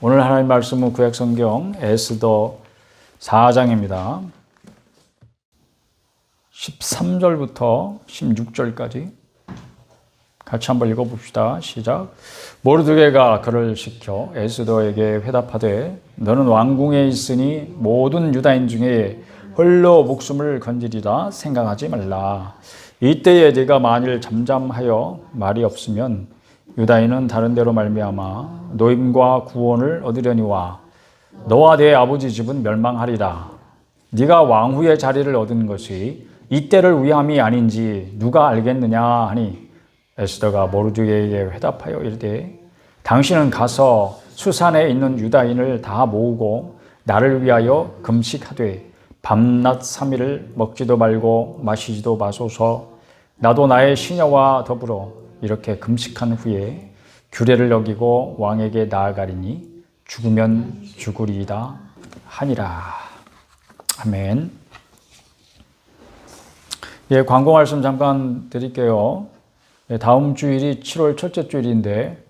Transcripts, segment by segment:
오늘 하나님 말씀은 구약성경 에스더 4장입니다. 13절부터 16절까지 같이 한번 읽어봅시다. 시작. 모르드게가 그를 시켜 에스더에게 회답하되 너는 왕궁에 있으니 모든 유다인 중에 홀로 목숨을 건지리라 생각하지 말라. 이때에 네가 만일 잠잠하여 말이 없으면 유다인은 다른 데로 말미암아 노임과 구원을 얻으려니와 너와 네 아버지 집은 멸망하리라. 네가 왕후의 자리를 얻은 것이 이때를 위함이 아닌지 누가 알겠느냐 하니 에스더가 모르드게에게 회답하여 이르되 당신은 가서 수산에 있는 유다인을 다 모으고 나를 위하여 금식하되 밤낮 3일을 먹지도 말고 마시지도 마소서. 나도 나의 시녀와 더불어 이렇게 금식한 후에 규례를 어기고 왕에게 나아가리니 죽으면 죽으리이다 하니라. 아멘. 예, 광고 말씀 잠깐 드릴게요. 예, 다음 주일이 7월 첫째 주일인데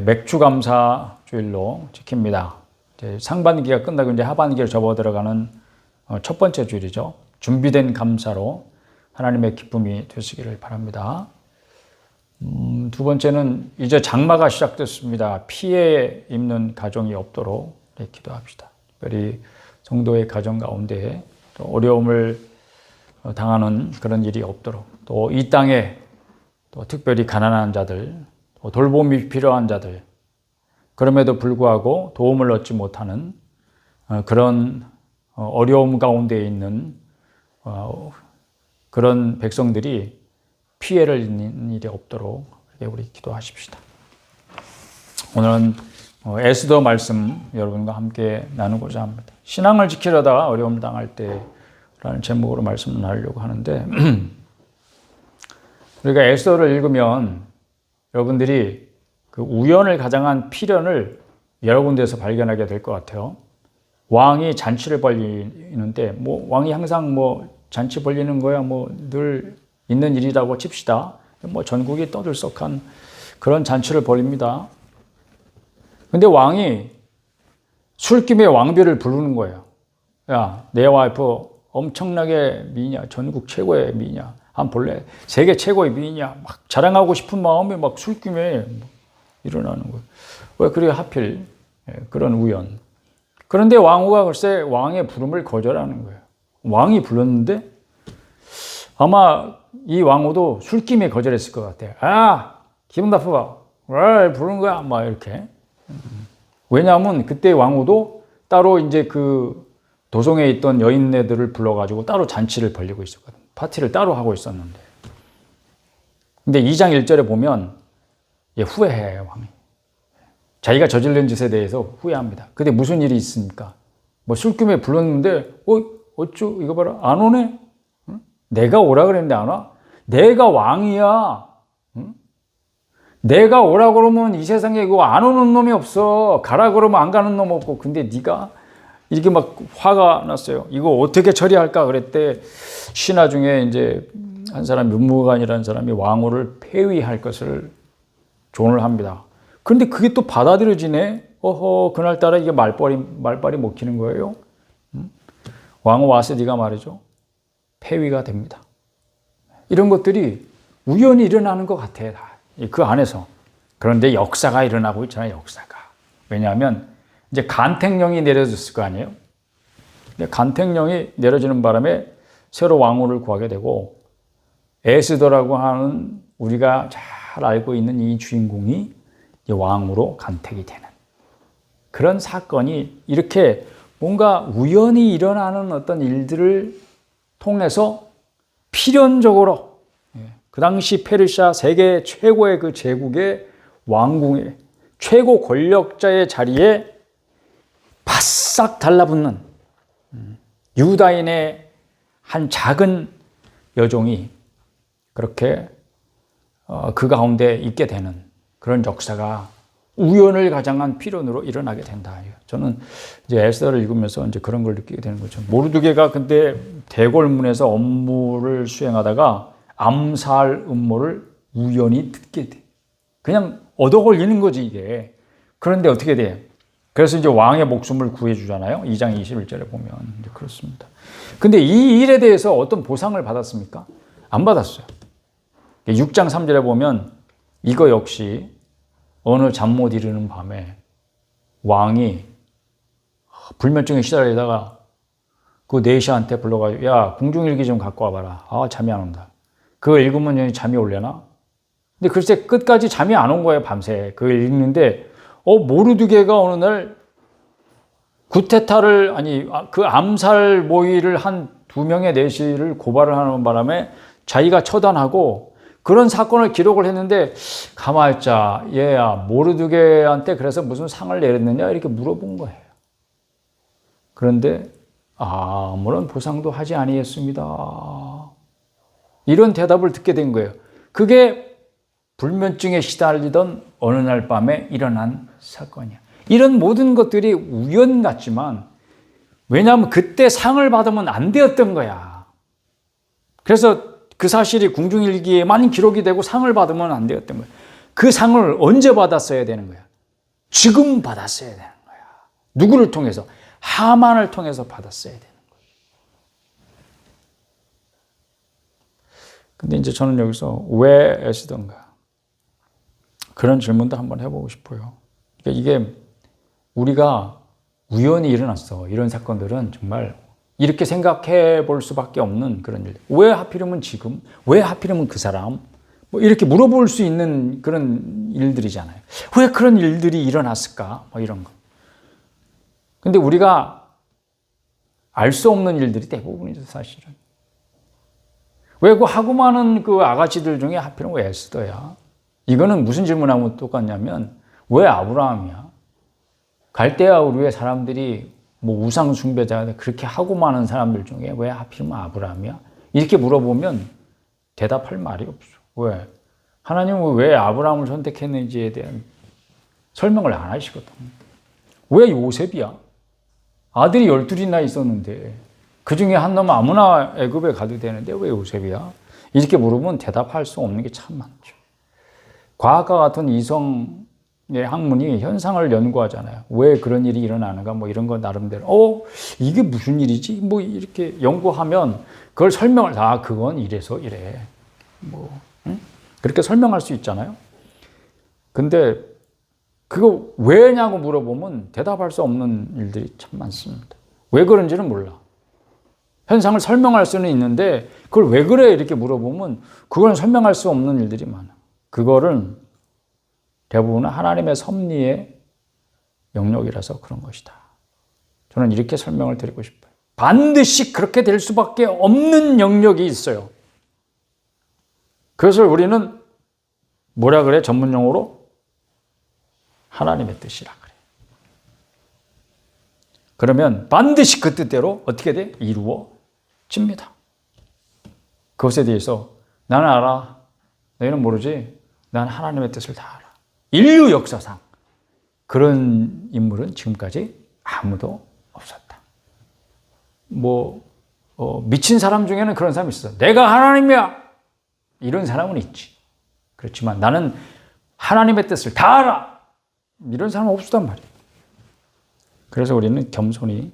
맥주 감사 주일로 지킵니다. 이제 상반기가 끝나고 이제 하반기를 접어 들어가는 첫 번째 주일이죠. 준비된 감사로 하나님의 기쁨이 되시기를 바랍니다. 두 번째는 이제 장마가 시작됐습니다. 피해 입는 가정이 없도록 기도합시다. 특별히 성도의 가정 가운데 또 어려움을 당하는 그런 일이 없도록, 또 이 땅에 또 특별히 가난한 자들, 또 돌봄이 필요한 자들, 그럼에도 불구하고 도움을 얻지 못하는 그런 어려움 가운데 있는 그런 백성들이 피해를 입는 일이 없도록 우리 기도하십시다. 오늘은 에스더 말씀 여러분과 함께 나누고자 합니다. 신앙을 지키려다가 어려움 당할 때라는 제목으로 말씀을 나누려고 하는데 우리가 에스더를 읽으면 여러분들이 그 우연을 가장한 필연을 여러 군데에서 발견하게 될 것 같아요. 왕이 잔치를 벌이는데 왕이 항상 잔치 벌리는 거야 늘 있는 일이라고 칩시다. 전국이 떠들썩한 그런 잔치를 벌입니다. 근데 왕이 술김에 왕비를 부르는 거예요. 야, 내 와이프 엄청나게 미인이야. 전국 최고의 미인이야. 한번 볼래? 세계 최고의 미인이야. 막 자랑하고 싶은 마음이 막 술김에 일어나는 거예요. 왜 그래 하필 그런 우연. 그런데 왕후가 글쎄 왕의 부름을 거절하는 거예요. 왕이 불렀는데 아마 이 왕후도 술김에 거절했을 것 같아요. 아, 기분 나쁘다. 왜 부른 거야? 막 이렇게. 왜냐하면 그때 왕후도 따로 이제 그 도성에 있던 여인네들을 불러가지고 따로 잔치를 벌리고 있었거든. 파티를 따로 하고 있었는데. 근데 2장 1절에 보면 후회해, 왕이. 자기가 저지른 짓에 대해서 후회합니다. 근데 무슨 일이 있습니까? 술김에 불렀는데, 어쭈, 이거 봐라. 안 오네? 응? 내가 오라 그랬는데 안 와? 내가 왕이야. 응? 내가 오라 그러면 이 세상에 이거 안 오는 놈이 없어. 가라 그러면 안 가는 놈 없고. 근데 네가 이렇게 막 화가 났어요. 이거 어떻게 처리할까 그랬대. 신하 중에 이제 한 사람 윤무관이라는 사람이 왕후를 폐위할 것을 조언을 합니다. 그런데 그게 또 받아들여지네. 그날따라 이게 말빨이 먹히는 거예요. 왕후 와세디가 말이죠. 폐위가 됩니다. 이런 것들이 우연히 일어나는 것 같아요. 그 안에서. 그런데 역사가 일어나고 있잖아요. 역사가. 왜냐하면 이제 간택령이 내려졌을 거 아니에요. 근데 간택령이 내려지는 바람에 새로 왕후를 구하게 되고 에스더라고 하는 우리가 잘 알고 있는 이 주인공이 왕후로 간택이 되는 그런 사건이 이렇게 뭔가 우연히 일어나는 어떤 일들을 통해서 필연적으로 그 당시 페르시아 세계 최고의 그 제국의 왕궁의 최고 권력자의 자리에 바싹 달라붙는 유다인의 한 작은 여종이 그렇게 그 가운데 있게 되는 그런 역사가 우연을 가장한 필연으로 일어나게 된다. 저는 이제 에스더를 읽으면서 이제 그런 걸 느끼게 되는 거죠. 모르드게가 근데 대궐문에서 업무를 수행하다가 암살 음모를 우연히 듣게 돼. 그냥 얻어 걸리는 거지 이게. 그런데 어떻게 돼? 그래서 이제 왕의 목숨을 구해주잖아요. 2장 21절에 보면 이제 그렇습니다. 근데 이 일에 대해서 어떤 보상을 받았습니까? 안 받았어요. 6장 3절에 보면 이거 역시 어느 잠 못 이루는 밤에 왕이 불면증에 시달리다가 그 내시한테 불러가지고 야 궁중일기 좀 갖고 와봐라. 아 잠이 안 온다. 그거 읽으면 잠이 올려나? 근데 글쎄 끝까지 잠이 안 온 거예요. 밤새 그걸 읽는데 모르드게가 어느 날 구테타를 그 암살 모의를 한 2명의 내시를 고발을 하는 바람에 자기가 처단하고 그런 사건을 기록을 했는데 가만히 있자. 얘야 모르드게한테 그래서 무슨 상을 내렸느냐 이렇게 물어본 거예요. 그런데 아무런 보상도 하지 아니했습니다. 이런 대답을 듣게 된 거예요. 그게 불면증에 시달리던 어느 날 밤에 일어난 사건이야. 이런 모든 것들이 우연 같지만 왜냐하면 그때 상을 받으면 안 되었던 거야. 그래서 그 사실이 궁중일기에만 기록이 되고 상을 받으면 안 되었던 거야. 그 상을 언제 받았어야 되는 거야? 지금 받았어야 되는 거야. 누구를 통해서? 하만을 통해서 받았어야 되는 거야. 근데 이제 저는 여기서 왜 애쓰던가? 그런 질문도 한번 해보고 싶어요. 그러니까 이게 우리가 우연히 일어났어. 이런 사건들은 정말 이렇게 생각해 볼 수밖에 없는 그런 일. 왜 하필이면 지금? 왜 하필이면 그 사람? 뭐 이렇게 물어볼 수 있는 그런 일들이잖아요. 왜 그런 일들이 일어났을까? 뭐 이런 거. 근데 우리가 알 수 없는 일들이 대부분이죠, 사실은. 왜 그 하고 많은 그 아가씨들 중에 하필이면 왜 에스더야? 이거는 무슨 질문하고 똑같냐면 왜 아브라함이야? 갈대아 우르의 사람들이 뭐 우상 숭배자 그렇게 하고 많은 사람들 중에 왜 하필이면 아브라함이야? 이렇게 물어보면 대답할 말이 없어. 왜? 하나님은 왜 아브라함을 선택했는지에 대한 설명을 안 하시거든. 왜 요셉이야? 아들이 12이나 있었는데 그 중에 한 놈은 아무나 애굽에 가도 되는데 왜 요셉이야? 이렇게 물어보면 대답할 수 없는 게 참 많죠. 과학과 같은 이성의 학문이 현상을 연구하잖아요. 왜 그런 일이 일어나는가 뭐 이런 거 나름대로 이게 무슨 일이지? 뭐 이렇게 연구하면 그걸 설명을 그건 이래서 이래. 뭐 그렇게 설명할 수 있잖아요. 근데 그거 왜냐고 물어보면 대답할 수 없는 일들이 참 많습니다. 왜 그런지는 몰라. 현상을 설명할 수는 있는데 그걸 왜 그래 이렇게 물어보면 그건 설명할 수 없는 일들이 많아. 그거는 대부분은 하나님의 섭리의 영역이라서 그런 것이다. 저는 이렇게 설명을 드리고 싶어요. 반드시 그렇게 될 수밖에 없는 영역이 있어요. 그것을 우리는 뭐라 그래? 전문 용어로 하나님의 뜻이라 그래. 그러면 반드시 그 뜻대로 어떻게 돼? 이루어집니다. 그것에 대해서 나는 알아. 너희는 모르지? 난 하나님의 뜻을 다 알아. 인류 역사상 그런 인물은 지금까지 아무도 없었다. 미친 사람 중에는 그런 사람이 있어. 내가 하나님이야. 이런 사람은 있지. 그렇지만 나는 하나님의 뜻을 다 알아. 이런 사람은 없었단 말이에요. 그래서 우리는 겸손히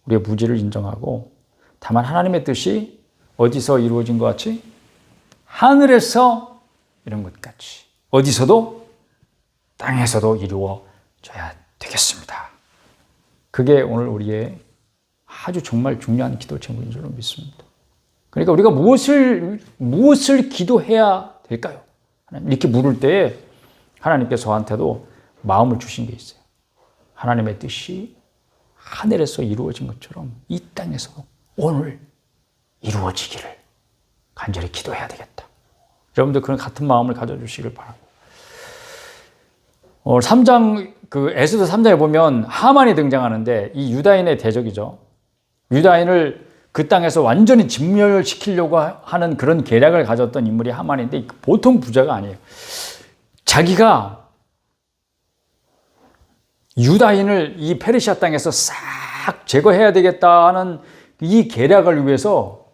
우리의 무지를 인정하고 다만 하나님의 뜻이 어디서 이루어진 것 같이? 하늘에서 이런 것 같이 어디서도 땅에서도 이루어져야 되겠습니다. 그게 오늘 우리의 아주 정말 중요한 기도 제목인 줄로 믿습니다. 그러니까 우리가 무엇을 기도해야 될까요? 이렇게 물을 때에 하나님께서 저한테도 마음을 주신 게 있어요. 하나님의 뜻이 하늘에서 이루어진 것처럼 이 땅에서도 오늘 이루어지기를 간절히 기도해야 되겠다. 여러분들 그런 같은 마음을 가져주시길 바라고. 3장, 에스더 3장에 보면 하만이 등장하는데 이 유다인의 대적이죠. 유다인을 그 땅에서 완전히 진멸시키려고 하는 그런 계략을 가졌던 인물이 하만인데 보통 부자가 아니에요. 자기가 유다인을 이 페르시아 땅에서 싹 제거해야 되겠다는 이 계략을 위해서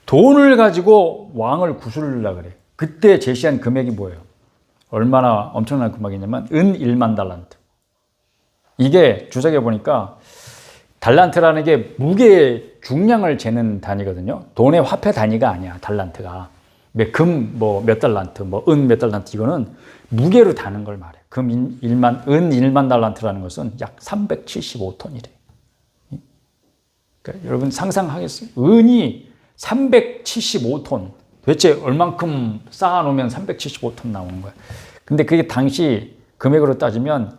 돈을 가지고 왕을 구슬려고 그래. 그때 제시한 금액이 뭐예요? 얼마나 엄청난 금액이냐면 은 1만 달란트. 이게 주석에 보니까 달란트라는 게 무게의 중량을 재는 단위거든요. 돈의 화폐 단위가 아니야, 달란트가. 금 몇 달란트, 은 몇 달란트, 이거는 무게로 다는 걸 말해. 은 1만 달란트라는 것은 약 375톤이래. 그러니까 여러분 상상하겠어요? 은이 375톤. 도대체 얼만큼 쌓아놓으면 375톤 나오는 거야. 근데 그게 당시 금액으로 따지면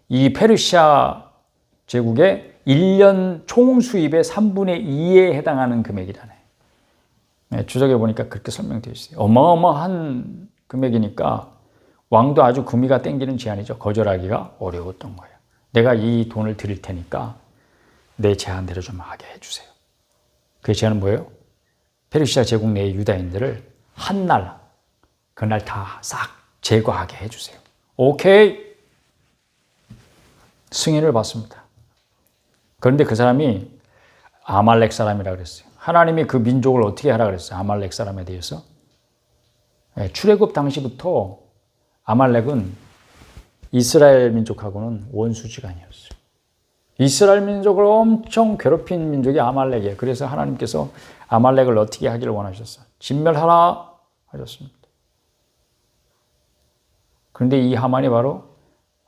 이 페르시아 제국의 1년 총 수입의 3분의 2에 해당하는 금액이라네. 네, 주석에 보니까 그렇게 설명되어 있어요. 어마어마한 금액이니까 왕도 아주 구미가 땡기는 제안이죠. 거절하기가 어려웠던 거예요. 내가 이 돈을 드릴 테니까 내 제안대로 좀 하게 해주세요. 그 제안은 뭐예요? 페르시아 제국 내의 유다인들을 한날, 그날 다 싹 제거하게 해주세요. 오케이. 승인을 받습니다. 그런데 그 사람이 아말렉 사람이라 그랬어요. 하나님이 그 민족을 어떻게 하라 그랬어요? 아말렉 사람에 대해서. 출애굽 당시부터 아말렉은 이스라엘 민족하고는 원수지간이었어요. 이스라엘 민족을 엄청 괴롭힌 민족이 아말렉이에요. 그래서 하나님께서 아말렉을 어떻게 하기를 원하셨어요? 진멸하라 하셨습니다. 그런데 이 하만이 바로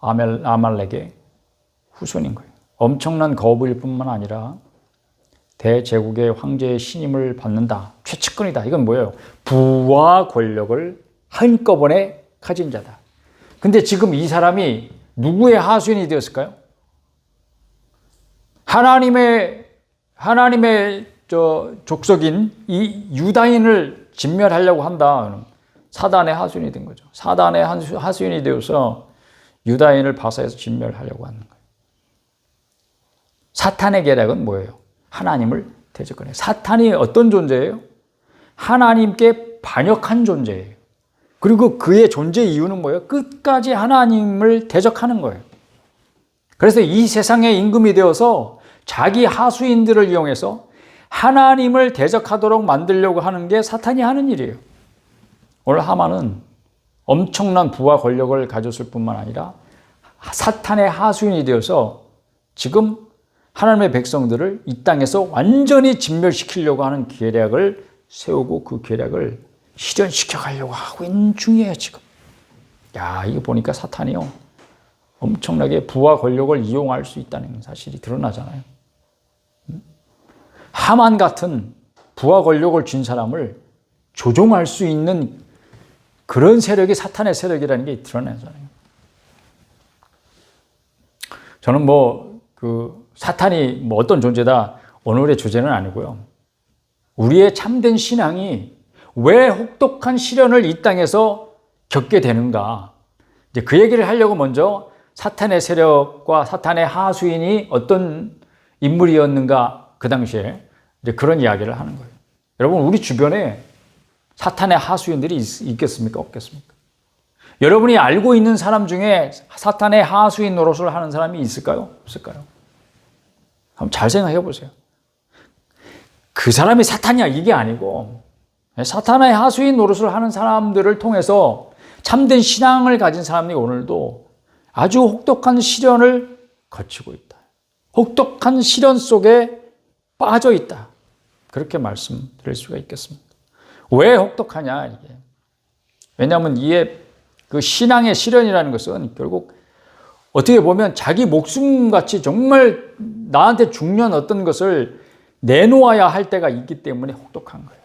아말렉의 후손인 거예요. 엄청난 거부일 뿐만 아니라 대제국의 황제의 신임을 받는다. 최측근이다. 이건 뭐예요? 부와 권력을 한꺼번에 가진 자다. 근데 지금 이 사람이 누구의 하수인이 되었을까요? 하나님의 족속인 이 유다인을 진멸하려고 한다. 사단의 하수인이 된 거죠. 사단의 하수인이 되어서 유다인을 바사해서 진멸하려고 하는 거예요. 사탄의 계략은 뭐예요? 하나님을 대적하는. 사탄이 어떤 존재예요? 하나님께 반역한 존재예요. 그리고 그의 존재 이유는 뭐예요? 끝까지 하나님을 대적하는 거예요. 그래서 이 세상의 임금이 되어서 자기 하수인들을 이용해서 하나님을 대적하도록 만들려고 하는 게 사탄이 하는 일이에요. 오늘 하만은 엄청난 부와 권력을 가졌을 뿐만 아니라 사탄의 하수인이 되어서 지금 하나님의 백성들을 이 땅에서 완전히 진멸시키려고 하는 계략을 세우고 그 계략을 실현시켜 가려고 하고 있는 중이에요, 지금. 야, 이거 보니까 사탄이요. 엄청나게 부와 권력을 이용할 수 있다는 사실이 드러나잖아요. 하만 같은 부와 권력을 쥔 사람을 조종할 수 있는 그런 세력이 사탄의 세력이라는 게 드러나잖아요. 저는 사탄이 어떤 존재다, 오늘의 주제는 아니고요. 우리의 참된 신앙이 왜 혹독한 시련을 이 땅에서 겪게 되는가. 이제 그 얘기를 하려고 먼저 사탄의 세력과 사탄의 하수인이 어떤 인물이었는가, 그 당시에 이제 그런 이야기를 하는 거예요. 여러분, 우리 주변에 사탄의 하수인들이 있겠습니까? 없겠습니까? 여러분이 알고 있는 사람 중에 사탄의 하수인 노릇을 하는 사람이 있을까요? 없을까요? 한번 잘 생각해 보세요. 그 사람이 사탄이야, 이게 아니고 사탄의 하수인 노릇을 하는 사람들을 통해서 참된 신앙을 가진 사람이 오늘도 아주 혹독한 시련을 거치고 있다. 혹독한 시련 속에 빠져 있다. 그렇게 말씀드릴 수가 있겠습니다. 왜 혹독하냐, 이게. 왜냐하면 이게 그 신앙의 시련이라는 것은 결국 어떻게 보면 자기 목숨같이 정말 나한테 중요한 어떤 것을 내놓아야 할 때가 있기 때문에 혹독한 거예요.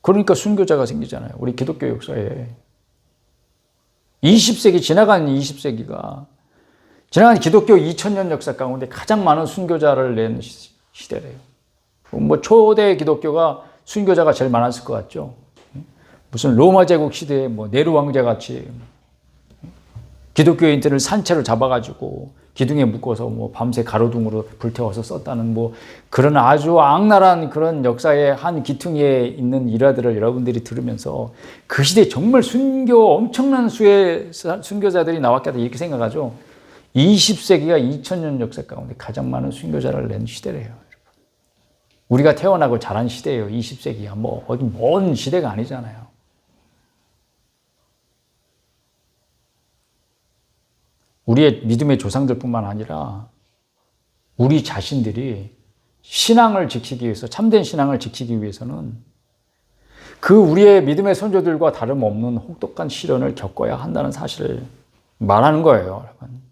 그러니까 순교자가 생기잖아요. 우리 기독교 역사에. 20세기, 지나간 20세기가 지나간 기독교 2000년 역사 가운데 가장 많은 순교자를 낸 시대래요. 초대 기독교가 순교자가 제일 많았을 것 같죠. 무슨 로마 제국 시대에 네로 왕자 같이 기독교인들을 산채로 잡아가지고 기둥에 묶어서 밤새 가로등으로 불태워서 썼다는 그런 아주 악랄한 그런 역사의 한 기퉁에 있는 일화들을 여러분들이 들으면서 그 시대에 정말 엄청난 수의 순교자들이 나왔겠다 이렇게 생각하죠. 20세기가 2000년 역사 가운데 가장 많은 순교자를 낸 시대래요. 우리가 태어나고 자란 시대예요. 20세기가 어디 먼 시대가 아니잖아요. 우리의 믿음의 조상들뿐만 아니라 우리 자신들이 신앙을 지키기 위해서, 참된 신앙을 지키기 위해서는 그 우리의 믿음의 선조들과 다름없는 혹독한 시련을 겪어야 한다는 사실을 말하는 거예요, 여러분.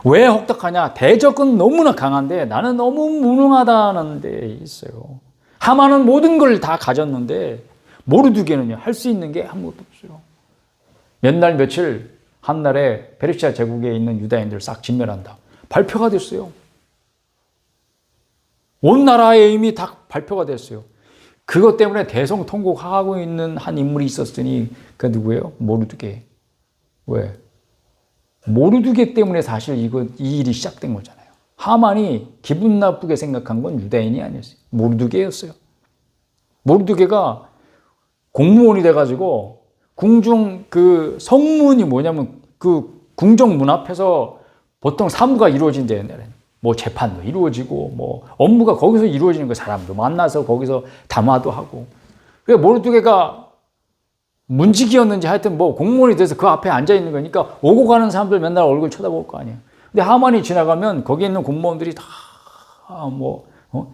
왜 혹독하냐? 대적은 너무나 강한데 나는 너무 무능하다는 데 있어요. 하만은 모든 걸 다 가졌는데 모르드게는요, 할 수 있는 게 아무것도 없어요. 몇 날 며칠 한날에 페르시아 제국에 있는 유다인들 싹 진멸한다. 발표가 됐어요. 온 나라에 이미 다 발표가 됐어요. 그것 때문에 대성통곡하고 있는 한 인물이 있었으니 그 누구예요? 모르드게. 왜? 모르드게 때문에 사실 이 일이 시작된 거잖아요. 하만이 기분 나쁘게 생각한 건 유다인이 아니었어요. 모르드게였어요. 모르드게가 공무원이 돼가지고 궁중 그 성문이 뭐냐면 그 궁정 문 앞에서 보통 사무가 이루어진대, 옛날에는. 뭐 재판도 이루어지고 뭐 업무가 거기서 이루어지는 거, 사람도 만나서 거기서 담화도 하고. 그래서 모르드게가 문직이었는지 하여튼 뭐 공무원이 돼서 그 앞에 앉아 있는 거니까 오고 가는 사람들 맨날 얼굴 쳐다볼 거 아니에요. 근데 하만이 지나가면 거기 있는 공무원들이 다 뭐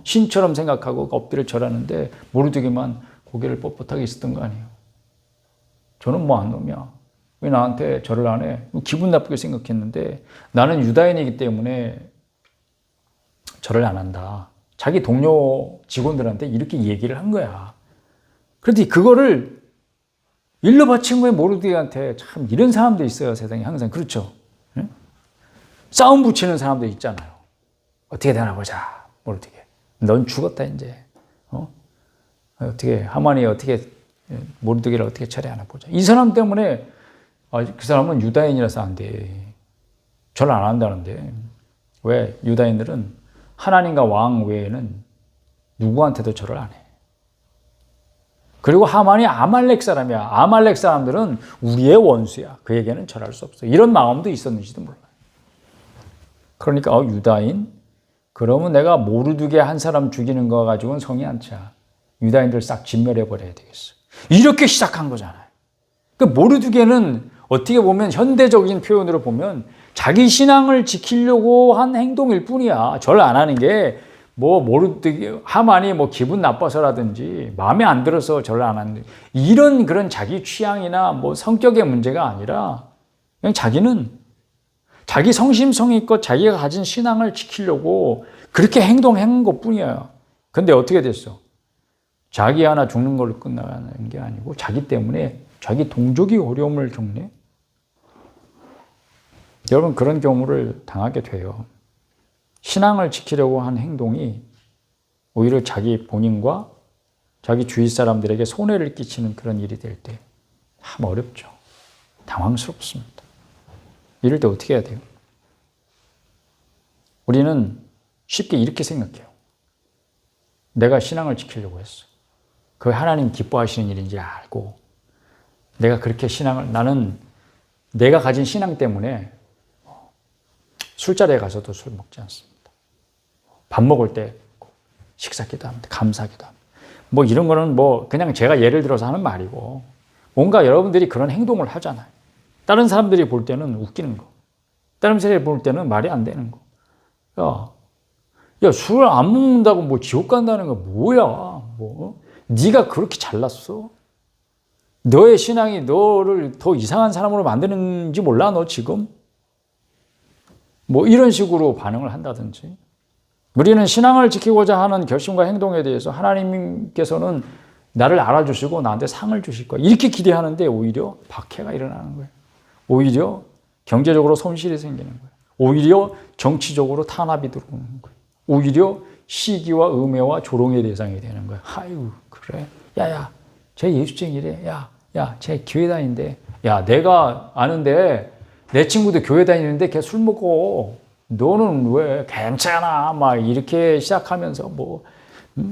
신처럼 생각하고 엎드려 절하는데 모르드게만 고개를 뻣뻣하게 있었던 거 아니에요. 저는 뭐 한 놈이야. 왜 나한테 절을 안 해? 기분 나쁘게 생각했는데 나는 유다인이기 때문에 절을 안 한다. 자기 동료 직원들한테 이렇게 얘기를 한 거야. 그런데 그거를 일러 바친 거에 모르드게한테 참 이런 사람도 있어요. 세상에 항상. 그렇죠. 응? 싸움 붙이는 사람도 있잖아요. 어떻게 되나 보자. 모르드게. 넌 죽었다 이제. 어떻게 하만이 어떻게 모르드게를 어떻게 처리하나 보자. 이 사람 때문에 그 사람은 유다인이라서 안 돼. 절 안 한다는데. 왜? 유다인들은 하나님과 왕 외에는 누구한테도 절을 안 해. 그리고 하만이 아말렉 사람이야. 아말렉 사람들은 우리의 원수야. 그에게는 절할 수 없어. 이런 마음도 있었는지도 몰라요. 그러니까 유다인? 그러면 내가 모르드게 한 사람 죽이는 거 가지고는 성이 안 차. 유다인들 싹 진멸해버려야 되겠어. 이렇게 시작한 거잖아요. 그 모르드게는 어떻게 보면 현대적인 표현으로 보면 자기 신앙을 지키려고 한 행동일 뿐이야. 절 안 하는 게 뭐 모르드게 하만이 뭐 기분 나빠서라든지 마음에 안 들어서 절 안 하는 이런 그런 자기 취향이나 뭐 성격의 문제가 아니라 그냥 자기는 자기 성심성의껏 자기가 가진 신앙을 지키려고 그렇게 행동한 것 뿐이에요. 근데 어떻게 됐어? 자기 하나 죽는 걸로 끝나는 게 아니고 자기 때문에 자기 동족이 어려움을 겪네. 여러분 그런 경우를 당하게 돼요. 신앙을 지키려고 한 행동이 오히려 자기 본인과 자기 주위 사람들에게 손해를 끼치는 그런 일이 될 때 참 어렵죠. 당황스럽습니다. 이럴 때 어떻게 해야 돼요? 우리는 쉽게 이렇게 생각해요. 내가 신앙을 지키려고 했어. 그게 하나님 기뻐하시는 일인지 알고 내가 그렇게 나는 내가 가진 신앙 때문에 술자리에 가서도 술 먹지 않습니다. 밥 먹을 때 식사기도 합니다. 감사기도 합니다. 뭐 이런 거는 뭐 그냥 제가 예를 들어서 하는 말이고 뭔가 여러분들이 그런 행동을 하잖아요. 다른 사람들이 볼 때는 웃기는 거. 다른 사람들이 볼 때는 말이 안 되는 거. 야, 술 안 먹는다고 뭐 지옥 간다는 거 뭐야? 뭐 네가 그렇게 잘났어? 너의 신앙이 너를 더 이상한 사람으로 만드는지 몰라? 너 지금? 뭐 이런 식으로 반응을 한다든지. 우리는 신앙을 지키고자 하는 결심과 행동에 대해서 하나님께서는 나를 알아주시고 나한테 상을 주실 거야. 이렇게 기대하는데 오히려 박해가 일어나는 거예요. 오히려 경제적으로 손실이 생기는 거예요. 오히려 정치적으로 탄압이 들어오는 거예요. 오히려 시기와 음해와 조롱의 대상이 되는 거예요. 아유, 그래. 야야, 쟤 예수쟁이래. 야, 쟤 교회 다니는데. 야, 내가 아는데 내 친구도 교회 다니는데 걔 술 먹고 너는 왜 괜찮아? 막 이렇게 시작하면서 뭐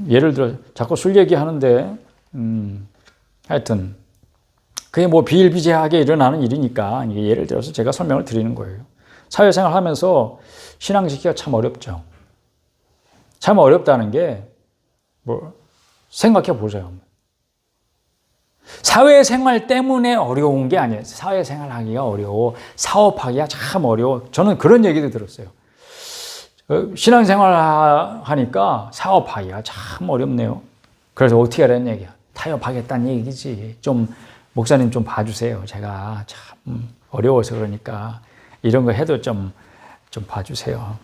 예를 들어 자꾸 술 얘기하는데 하여튼 그게 뭐 비일비재하게 일어나는 일이니까 예를 들어서 제가 설명을 드리는 거예요. 사회생활 하면서 신앙 지키기가 참 어렵죠. 참 어렵다는 게 뭐 생각해 보세요. 사회생활 때문에 어려운 게 아니에요. 사회생활하기가 어려워. 사업하기가 참 어려워. 저는 그런 얘기도 들었어요. 신앙생활 하니까 사업하기가 참 어렵네요. 그래서 어떻게 하라는 얘기야? 타협하겠다는 얘기지. 좀 목사님 좀 봐주세요. 제가 참 어려워서 그러니까 이런 거 해도 좀 봐주세요.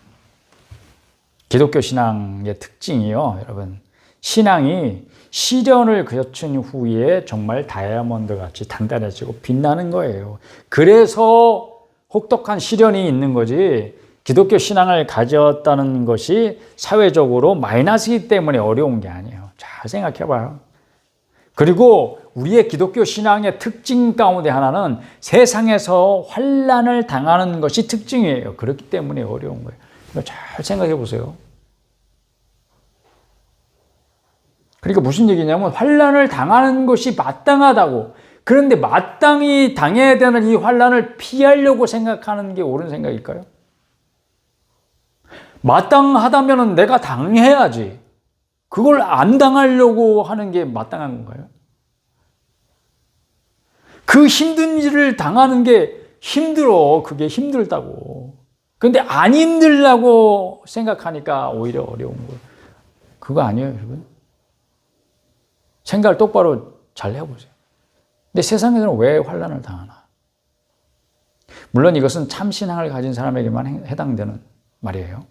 기독교 신앙의 특징이요, 여러분. 신앙이 시련을 거친 후에 정말 다이아몬드 같이 단단해지고 빛나는 거예요. 그래서 혹독한 시련이 있는 거지, 기독교 신앙을 가졌다는 것이 사회적으로 마이너스이기 때문에 어려운 게 아니에요. 잘 생각해 봐요. 그리고 우리의 기독교 신앙의 특징 가운데 하나는 세상에서 환난을 당하는 것이 특징이에요. 그렇기 때문에 어려운 거예요. 잘 생각해 보세요. 그러니까 무슨 얘기냐면 환난을 당하는 것이 마땅하다고. 그런데 마땅히 당해야 되는 이 환난을 피하려고 생각하는 게 옳은 생각일까요? 마땅하다면 내가 당해야지. 그걸 안 당하려고 하는 게 마땅한 건가요? 그 힘든 일을 당하는 게 힘들어. 그게 힘들다고. 근데 안 힘들다고 생각하니까 오히려 어려운 거예요. 그거 아니에요, 여러분. 생각을 똑바로 잘 해보세요. 근데 세상에서는 왜 환난을 당하나? 물론 이것은 참신앙을 가진 사람에게만 해당되는 말이에요.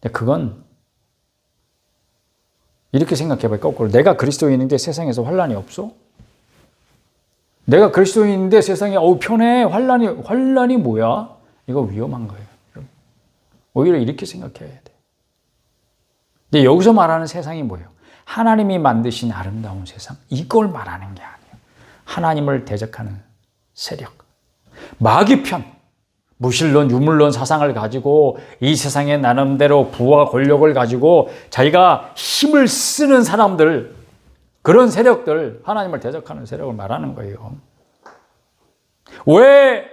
근데 그건 이렇게 생각해봐요. 거꾸로. 내가 그리스도인인데 세상에서 환난이 없어? 내가 그리스도인인데 세상에 편해? 환난이 뭐야? 이거 위험한 거예요. 오히려 이렇게 생각해야 돼. 근데 여기서 말하는 세상이 뭐예요? 하나님이 만드신 아름다운 세상. 이걸 말하는 게 아니에요. 하나님을 대적하는 세력. 마귀 편. 무신론, 유물론 사상을 가지고 이 세상에 나름대로 부와 권력을 가지고 자기가 힘을 쓰는 사람들, 그런 세력들, 하나님을 대적하는 세력을 말하는 거예요. 왜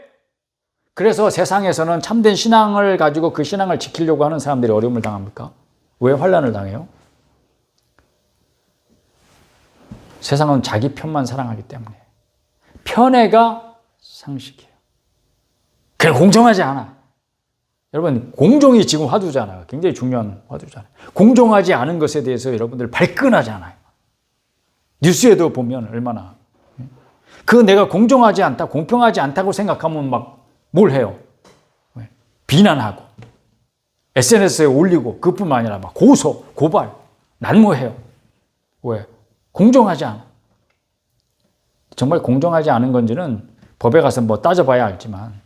그래서 세상에서는 참된 신앙을 가지고 그 신앙을 지키려고 하는 사람들이 어려움을 당합니까? 왜 환난을 당해요? 세상은 자기 편만 사랑하기 때문에. 편애가 상식이에요. 그냥 공정하지 않아. 여러분, 공정이 지금 화두잖아요. 굉장히 중요한 화두잖아요. 공정하지 않은 것에 대해서 여러분들 발끈하잖아요. 뉴스에도 보면 얼마나. 내가 공정하지 않다, 공평하지 않다고 생각하면 막 뭘 해요? 비난하고, SNS에 올리고, 그뿐만 아니라 막 고소, 고발, 난무해요. 왜? 공정하지 않아. 정말 공정하지 않은 건지는 법에 가서 따져봐야 알지만,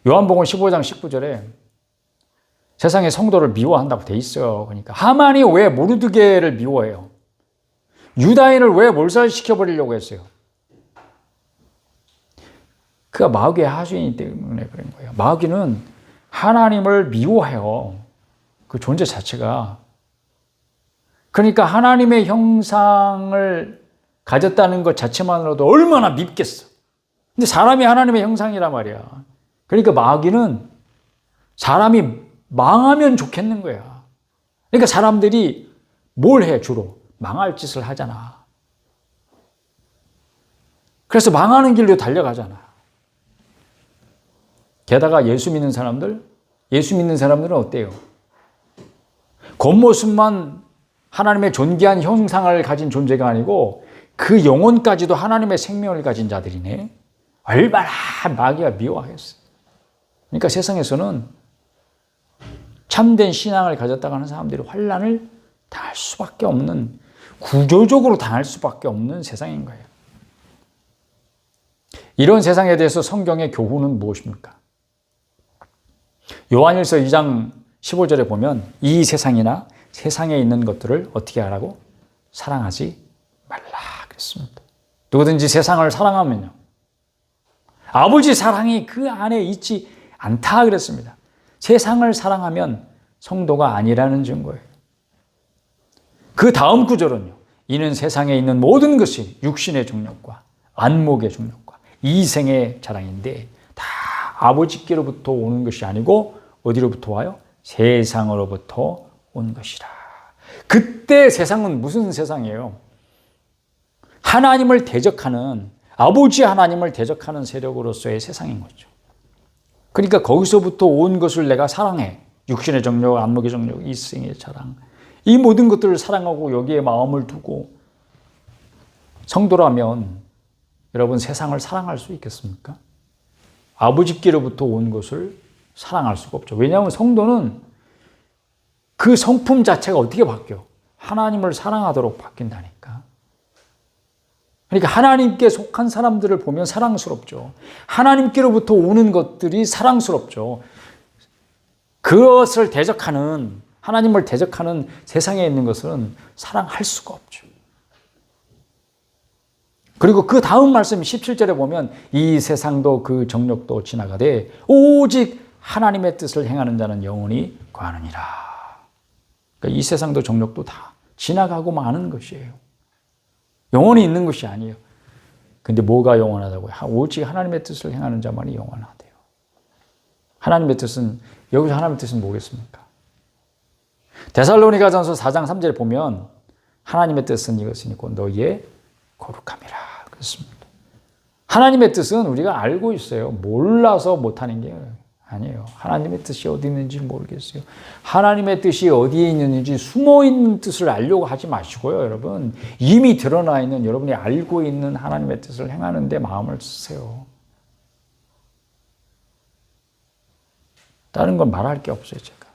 요한복음 15장 19절에 세상의 성도를 미워한다고 돼 있어요. 그러니까 하만이 왜 모르드게를 미워해요? 유다인을 왜 몰살시켜버리려고 했어요? 그가 마귀의 하수인이기 때문에 그런 거예요. 마귀는 하나님을 미워해요. 그 존재 자체가. 그러니까 하나님의 형상을 가졌다는 것 자체만으로도 얼마나 밉겠어. 근데 사람이 하나님의 형상이란 말이야. 그러니까 마귀는 사람이 망하면 좋겠는 거야. 그러니까 사람들이 뭘 해, 주로? 망할 짓을 하잖아. 그래서 망하는 길로 달려가잖아. 게다가 예수 믿는 사람들은 어때요? 겉모습만 하나님의 존귀한 형상을 가진 존재가 아니고 그 영혼까지도 하나님의 생명을 가진 자들이네. 얼마나 마귀가 미워하겠어. 그러니까 세상에서는 참된 신앙을 가졌다고 하는 사람들이 환난을 당할 수밖에 없는, 구조적으로 당할 수밖에 없는 세상인 거예요. 이런 세상에 대해서 성경의 교훈은 무엇입니까? 요한일서 2장 15절에 보면 이 세상이나 세상에 있는 것들을 어떻게 하라고? 사랑하지 말라 그랬습니다. 누구든지 세상을 사랑하면요, 아버지 사랑이 그 안에 있지 않다 그랬습니다. 세상을 사랑하면 성도가 아니라는 증거예요. 그 다음 구절은요, 이는 세상에 있는 모든 것이 육신의 정욕과 안목의 정욕과 이생의 자랑인데 다 아버지께로부터 오는 것이 아니고 어디로부터 와요? 세상으로부터 온 것이라. 그때 세상은 무슨 세상이에요? 하나님을 대적하는, 아버지 하나님을 대적하는 세력으로서의 세상인 거죠. 그러니까 거기서부터 온 것을 내가 사랑해. 육신의 정욕, 안목의 정욕, 이생의 자랑. 이 모든 것들을 사랑하고 여기에 마음을 두고 성도라면 여러분 세상을 사랑할 수 있겠습니까? 아버지께로부터 온 것을 사랑할 수가 없죠. 왜냐하면 성도는 그 성품 자체가 어떻게 바뀌어? 하나님을 사랑하도록 바뀐다니까. 그러니까 하나님께 속한 사람들을 보면 사랑스럽죠. 하나님께로부터 오는 것들이 사랑스럽죠. 그것을 대적하는, 하나님을 대적하는 세상에 있는 것은 사랑할 수가 없죠. 그리고 그 다음 말씀 17절에 보면 이 세상도 그 정욕도 지나가되 오직 하나님의 뜻을 행하는 자는 영원히 거하느니라. 그러니까 이 세상도 정욕도 다 지나가고 마는 것이에요. 영원히 있는 것이 아니에요. 근데 뭐가 영원하다고요? 오직 하나님의 뜻을 행하는 자만이 영원하대요. 하나님의 뜻은, 여기서 하나님의 뜻은 뭐겠습니까? 데살로니가전서 4장 3절에 보면 하나님의 뜻은 이것이니까 너희의 거룩함이라 그렇습니다. 하나님의 뜻은 우리가 알고 있어요. 몰라서 못하는 게 아니에요. 하나님의 뜻이 어디 있는지 모르겠어요. 하나님의 뜻이 어디에 있는지 숨어있는 뜻을 알려고 하지 마시고요. 여러분, 이미 드러나 있는, 여러분이 알고 있는 하나님의 뜻을 행하는 데 마음을 쓰세요. 다른 건 말할 게 없어요. 제가.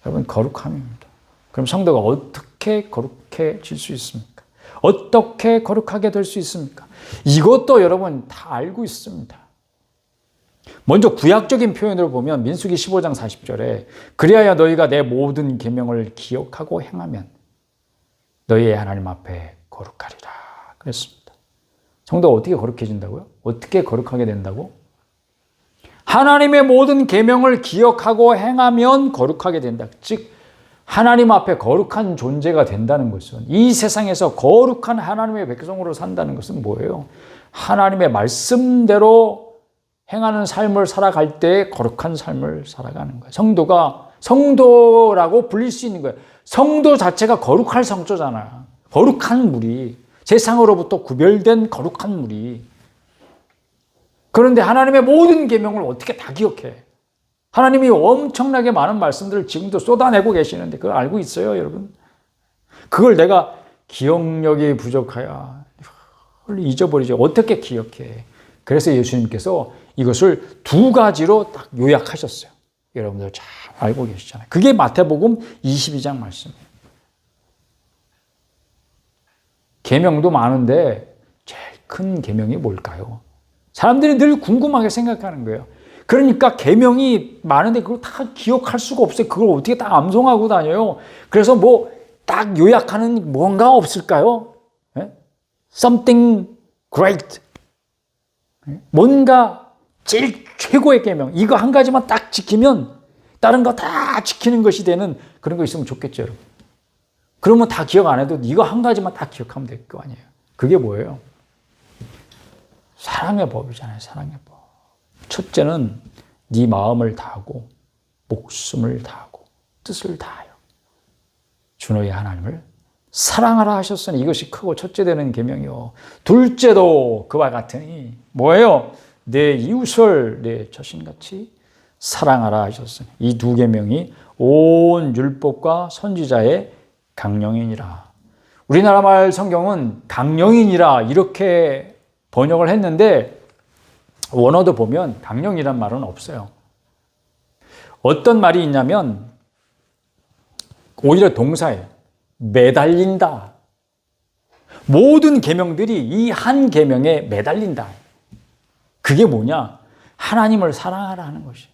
여러분, 거룩함입니다. 그럼 성도가 어떻게 거룩해질 수 있습니까? 어떻게 거룩하게 될 수 있습니까? 이것도 여러분 다 알고 있습니다. 먼저 구약적인 표현으로 보면 민수기 15장 40절에 그리하여 너희가 내 모든 계명을 기억하고 행하면 너희의 하나님 앞에 거룩하리라 그랬습니다. 성도가 어떻게 거룩해진다고요? 어떻게 거룩하게 된다고? 하나님의 모든 계명을 기억하고 행하면 거룩하게 된다. 즉 하나님 앞에 거룩한 존재가 된다는 것은, 이 세상에서 거룩한 하나님의 백성으로 산다는 것은 뭐예요? 하나님의 말씀대로 행하는 삶을 살아갈 때 거룩한 삶을 살아가는 거예요. 성도가 성도라고 불릴 수 있는 거예요. 성도 자체가 거룩할 성조잖아. 거룩한 무리, 세상으로부터 구별된 거룩한 무리. 그런데 하나님의 모든 계명을 어떻게 다 기억해? 하나님이 엄청나게 많은 말씀들을 지금도 쏟아내고 계시는데 그걸 알고 있어요, 여러분? 그걸 내가 기억력이 부족하여 잊어버리죠. 어떻게 기억해? 그래서 예수님께서 이것을 두 가지로 딱 요약하셨어요. 여러분들 잘 알고 계시잖아요. 그게 마태복음 22장 말씀이에요. 계명도 많은데 제일 큰 계명이 뭘까요? 사람들이 늘 궁금하게 생각하는 거예요. 그러니까 계명이 많은데 그걸 다 기억할 수가 없어요. 그걸 어떻게 다 암송하고 다녀요? 그래서 뭐 딱 요약하는 뭔가 없을까요? Something great. 뭔가 제일 최고의 계명. 이거 한 가지만 딱 지키면 다른 거 다 지키는 것이 되는 그런 거 있으면 좋겠죠, 여러분. 그러면 다 기억 안 해도 이거 한 가지만 딱 기억하면 될 거 아니에요. 그게 뭐예요? 사랑의 법이잖아요. 사랑의 법. 첫째는 네 마음을 다하고 목숨을 다하고 뜻을 다하여 주 너의 하나님을 사랑하라 하셨으니 이것이 크고 첫째 되는 계명이요. 둘째도 그와 같으니 뭐예요? 내 이웃을 내 자신같이 사랑하라 하셨으니 이 두 계명이 온 율법과 선지자의 강령이니라. 우리나라 말 성경은 강령이니라 이렇게 번역을 했는데 원어도 보면 강령이란 말은 없어요. 어떤 말이 있냐면 오히려 동사예요. 매달린다. 모든 계명들이 이 한 계명에 매달린다. 그게 뭐냐? 하나님을 사랑하라 하는 것이에요.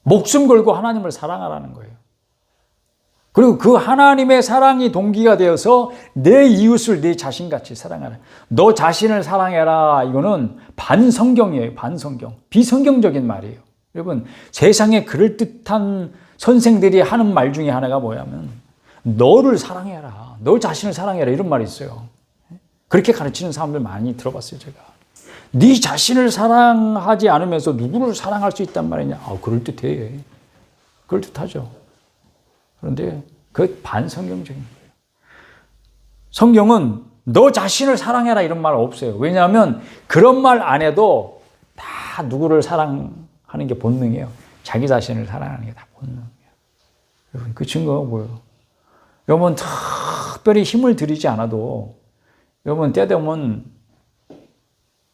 목숨 걸고 하나님을 사랑하라는 거예요. 그리고 그 하나님의 사랑이 동기가 되어서 내 이웃을 내 자신같이 사랑하라. 너 자신을 사랑해라. 이거는 반성경이에요. 반성경. 비성경적인 말이에요. 여러분, 세상에 그럴듯한 선생들이 하는 말 중에 하나가 뭐냐면 너를 사랑해라. 너 자신을 사랑해라. 이런 말이 있어요. 그렇게 가르치는 사람들 많이 들어봤어요, 제가. 네 자신을 사랑하지 않으면서 누구를 사랑할 수 있단 말이냐? 그럴듯해. 그럴듯하죠. 그런데 그 반성경적인 거예요. 성경은 너 자신을 사랑해라 이런 말 없어요. 왜냐하면 그런 말 안 해도 다 누구를 사랑하는 게 본능이에요. 자기 자신을 사랑하는 게 다 본능이에요. 여러분, 그 증거가 뭐예요? 여러분, 특별히 힘을 들이지 않아도 여러분, 때 되면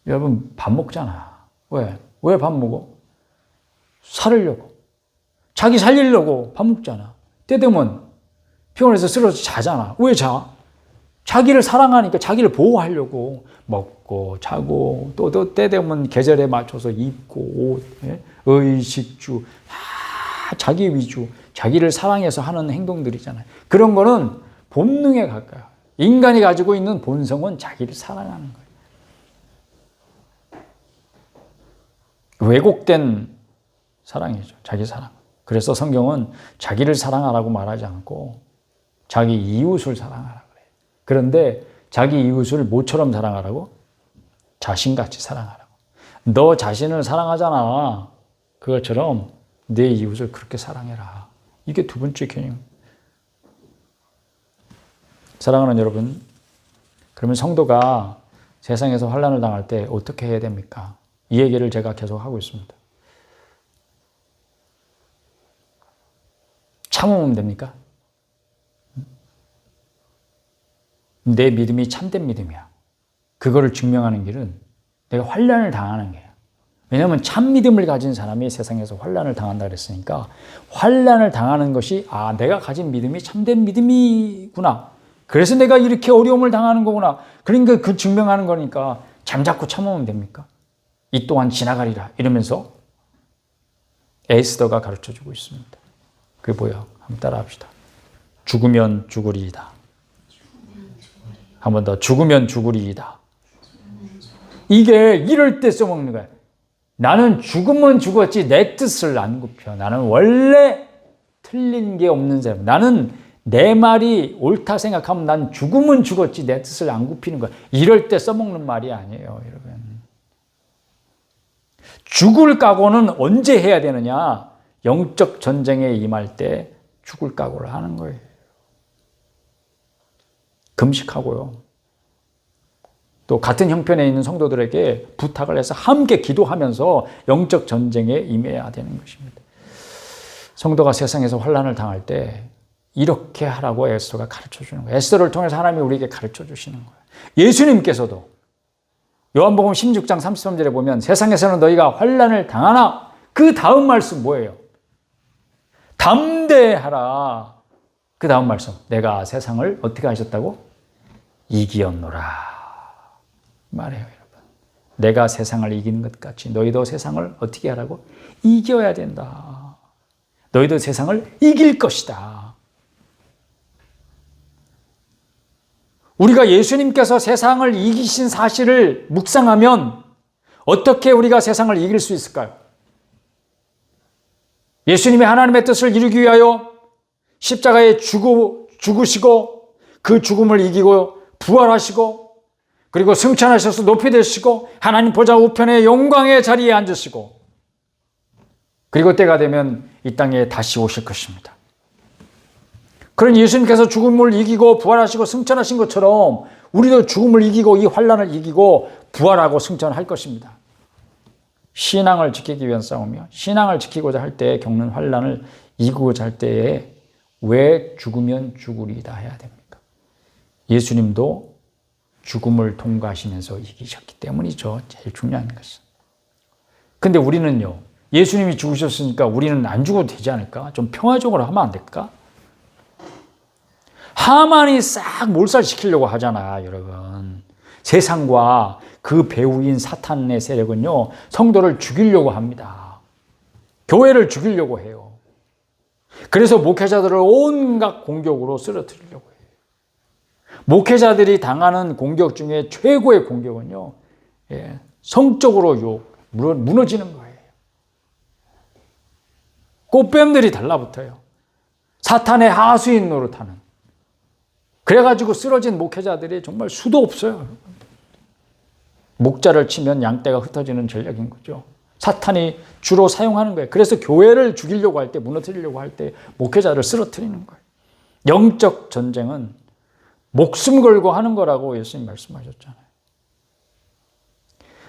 여러분 밥 먹잖아. 왜? 왜 밥 먹어? 살으려고. 자기 살리려고 밥 먹잖아. 때 되면 피곤해서 쓰러져 자잖아. 왜 자? 자기를 사랑하니까 자기를 보호하려고 먹고 자고 또 때 되면 계절에 맞춰서 입고 옷, 의식주, 자기 위주, 자기를 사랑해서 하는 행동들이잖아요. 그런 거는 본능에 가까워요. 인간이 가지고 있는 본성은 자기를 사랑하는 거예요. 왜곡된 사랑이죠. 자기 사랑. 그래서 성경은 자기를 사랑하라고 말하지 않고 자기 이웃을 사랑하라 그래요. 그런데 자기 이웃을 뭐처럼 사랑하라고? 자신같이 사랑하라고. 너 자신을 사랑하잖아. 그것처럼 내 이웃을 그렇게 사랑해라. 이게 두 번째 개념. 사랑하는 여러분, 그러면 성도가 세상에서 환난을 당할 때 어떻게 해야 됩니까? 이 얘기를 제가 계속 하고 있습니다. 참으면 됩니까? 내 믿음이 참된 믿음이야. 그거를 증명하는 길은 내가 환난을 당하는 거야. 왜냐하면 참 믿음을 가진 사람이 세상에서 환난을 당한다 그랬으니까 환난을 당하는 것이 내가 가진 믿음이 참된 믿음이구나. 그래서 내가 이렇게 어려움을 당하는 거구나. 그러니까 그 증명하는 거니까 잠자코 참으면 됩니까? 이 또한 지나가리라 이러면서 에스더가 가르쳐주고 있습니다. 그게 뭐야? 한번 따라합시다. 죽으면 죽으리이다. 한 번 더. 죽으면 죽으리이다. 이게 이럴 때 써먹는 거야. 나는 죽으면 죽었지 내 뜻을 안 굽혀. 나는 원래 틀린 게 없는 사람. 나는 내 말이 옳다 생각하면 난 죽으면 죽었지 내 뜻을 안 굽히는 거야. 이럴 때 써먹는 말이 아니에요, 여러분. 죽을 각오는 언제 해야 되느냐? 영적 전쟁에 임할 때 죽을 각오를 하는 거예요. 금식하고요. 또 같은 형편에 있는 성도들에게 부탁을 해서 함께 기도하면서 영적 전쟁에 임해야 되는 것입니다. 성도가 세상에서 환난을 당할 때 이렇게 하라고 에스더가 가르쳐 주는 거예요. 에스더를 통해서 하나님이 우리에게 가르쳐 주시는 거예요. 예수님께서도 요한복음 16장 33절에 보면 세상에서는 너희가 환난을 당하나 그 다음 말씀 뭐예요? 담대하라. 그 다음 말씀. 내가 세상을 어떻게 하셨다고? 이기었노라. 말해요, 여러분. 내가 세상을 이기는 것 같이 너희도 세상을 어떻게 하라고? 이겨야 된다. 너희도 세상을 이길 것이다. 우리가 예수님께서 세상을 이기신 사실을 묵상하면 어떻게 우리가 세상을 이길 수 있을까요? 예수님이 하나님의 뜻을 이루기 위하여 십자가에 죽으시고 그 죽음을 이기고 부활하시고 그리고 승천하셔서 높이 되시고 하나님 보좌 우편의 영광의 자리에 앉으시고 그리고 때가 되면 이 땅에 다시 오실 것입니다. 그런 예수님께서 죽음을 이기고 부활하시고 승천하신 것처럼 우리도 죽음을 이기고 이 환난을 이기고 부활하고 승천할 것입니다. 신앙을 지키기 위한 싸움이요. 신앙을 지키고자 할 때 겪는 환난을 이기고자 할 때에 왜 죽으면 죽으리이다 해야 됩니까? 예수님도 죽음을 통과하시면서 이기셨기 때문이죠. 제일 중요한 것은. 근데 우리는요. 예수님이 죽으셨으니까 우리는 안 죽어도 되지 않을까? 좀 평화적으로 하면 안 될까? 하만이 싹 몰살시키려고 하잖아, 여러분. 세상과 그 배후인 사탄의 세력은요. 성도를 죽이려고 합니다. 교회를 죽이려고 해요. 그래서 목회자들을 온갖 공격으로 쓰러뜨리려고 해요. 목회자들이 당하는 공격 중에 최고의 공격은요. 성적으로 무너지는 거예요. 꽃뱀들이 달라붙어요. 사탄의 하수인 노릇하는. 그래가지고 쓰러진 목회자들이 정말 수도 없어요. 목자를 치면 양떼가 흩어지는 전략인 거죠. 사탄이 주로 사용하는 거예요. 그래서 교회를 죽이려고 할 때, 무너뜨리려고 할 때 목회자를 쓰러뜨리는 거예요. 영적 전쟁은 목숨 걸고 하는 거라고 예수님 말씀하셨잖아요.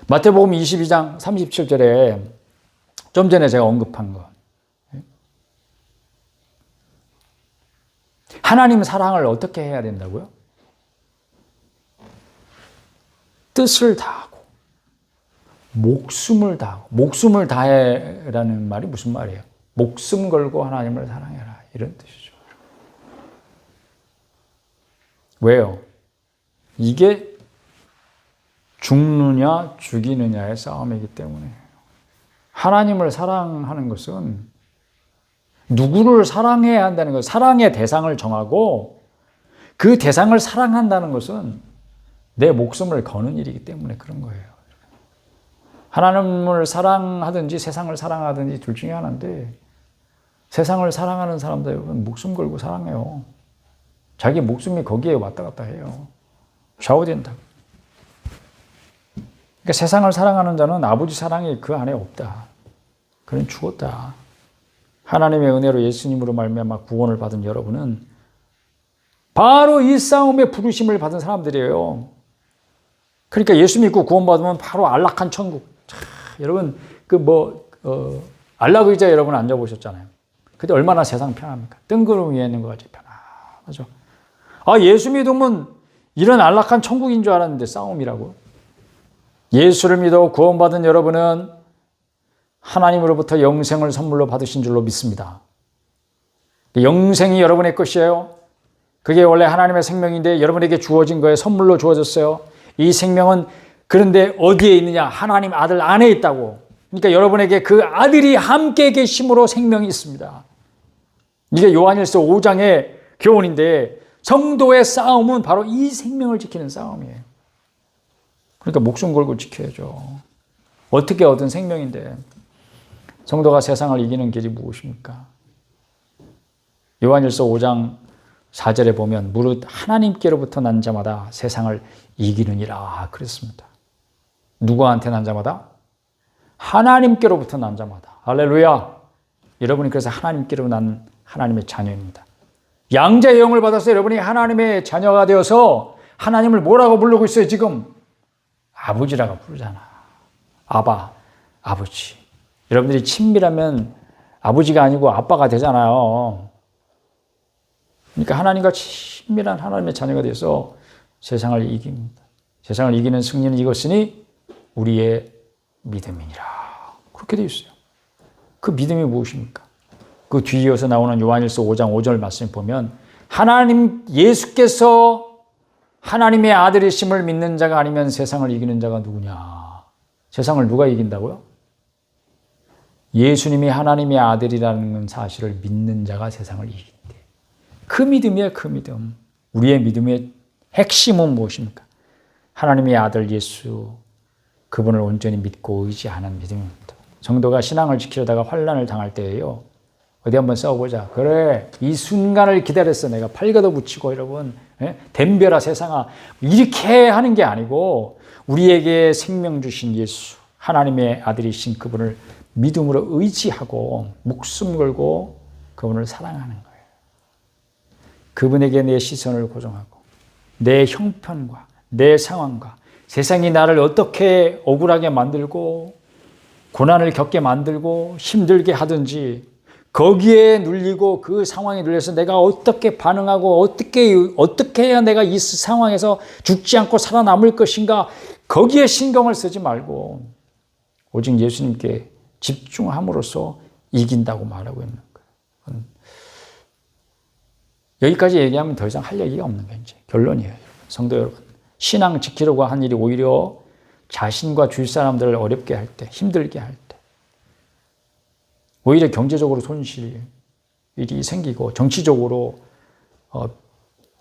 마태복음 22장 37절에 좀 전에 제가 언급한 거. 하나님 사랑을 어떻게 해야 된다고요? 뜻을 다하고 목숨을 다하고. 목숨을 다해라는 말이 무슨 말이에요? 목숨 걸고 하나님을 사랑해라, 이런 뜻이죠. 왜요? 이게 죽느냐 죽이느냐의 싸움이기 때문에. 하나님을 사랑하는 것은 누구를 사랑해야 한다는 것, 사랑의 대상을 정하고 그 대상을 사랑한다는 것은 내 목숨을 거는 일이기 때문에 그런 거예요. 하나님을 사랑하든지 세상을 사랑하든지 둘 중에 하나인데, 세상을 사랑하는 사람들은 목숨 걸고 사랑해요. 자기 목숨이 거기에 왔다 갔다 해요. 좌우된다. 그러니까 세상을 사랑하는 자는 아버지 사랑이 그 안에 없다. 그는 죽었다. 하나님의 은혜로 예수님으로 말미암아 구원을 받은 여러분은 바로 이 싸움에 부르심을 받은 사람들이에요. 그러니까 예수 믿고 구원받으면 바로 안락한 천국. 자, 여러분 안락 의자 여러분 앉아보셨잖아요. 근데 얼마나 세상 편합니까? 뜬구름 위에 있는 것 같이 편하죠. 예수 믿으면 이런 안락한 천국인 줄 알았는데 싸움이라고. 예수를 믿어 구원받은 여러분은 하나님으로부터 영생을 선물로 받으신 줄로 믿습니다. 영생이 여러분의 것이에요. 그게 원래 하나님의 생명인데 여러분에게 주어진 거예요. 선물로 주어졌어요. 이 생명은 그런데 어디에 있느냐? 하나님 아들 안에 있다고. 그러니까 여러분에게 그 아들이 함께 계심으로 생명이 있습니다. 이게 요한일서 5장의 교훈인데, 성도의 싸움은 바로 이 생명을 지키는 싸움이에요. 그러니까 목숨 걸고 지켜야죠. 어떻게 얻은 생명인데. 성도가 세상을 이기는 길이 무엇입니까? 요한일서 5장 4절에 보면 무릇 하나님께로부터 난 자마다 세상을 이기느니라 그랬습니다. 누구한테 난 자마다? 하나님께로부터 난 자마다. 할렐루야. 여러분이 그래서 하나님께로 난 하나님의 자녀입니다. 양자의 영을 받아서 여러분이 하나님의 자녀가 되어서 하나님을 뭐라고 부르고 있어요 지금? 아버지라고 부르잖아. 아바, 아버지. 여러분들이 친밀하면 아버지가 아니고 아빠가 되잖아요. 그러니까 하나님과 친밀한 하나님의 자녀가 되어서 세상을 이깁니다. 세상을 이기는 승리는 이것이니 우리의 믿음이니라. 그렇게 되어 있어요. 그 믿음이 무엇입니까? 그 뒤이어서 나오는 요한일서 5장 5절 말씀을 보면 하나님 예수께서 하나님의 아들이심을 믿는 자가 아니면 세상을 이기는 자가 누구냐? 세상을 누가 이긴다고요? 예수님이 하나님의 아들이라는 사실을 믿는 자가 세상을 이긴대. 그 믿음이에요, 그 믿음. 우리의 믿음의 핵심은 무엇입니까? 하나님의 아들 예수, 그분을 온전히 믿고 의지하는 믿음입니다. 성도가 신앙을 지키려다가 환난을 당할 때에요. 어디 한번 싸워보자. 그래, 이 순간을 기다렸어. 내가 팔 걷어붙이고 여러분, 덤벼라 세상아. 이렇게 하는 게 아니고 우리에게 생명 주신 예수, 하나님의 아들이신 그분을 믿음으로 의지하고 목숨 걸고 그분을 사랑하는 거예요. 그분에게 내 시선을 고정하고 내 형편과 내 상황과 세상이 나를 어떻게 억울하게 만들고 고난을 겪게 만들고 힘들게 하든지 거기에 눌리고 그 상황에 눌려서 내가 어떻게 반응하고 어떻게 해야 내가 이 상황에서 죽지 않고 살아남을 것인가, 거기에 신경을 쓰지 말고 오직 예수님께 집중함으로써 이긴다고 말하고 있는 거예요. 여기까지 얘기하면 더 이상 할 얘기가 없는 게 이제 결론이에요. 성도 여러분, 신앙 지키려고 한 일이 오히려 자신과 주위 사람들을 어렵게 할 때, 힘들게 할 때, 오히려 경제적으로 손실이 생기고 정치적으로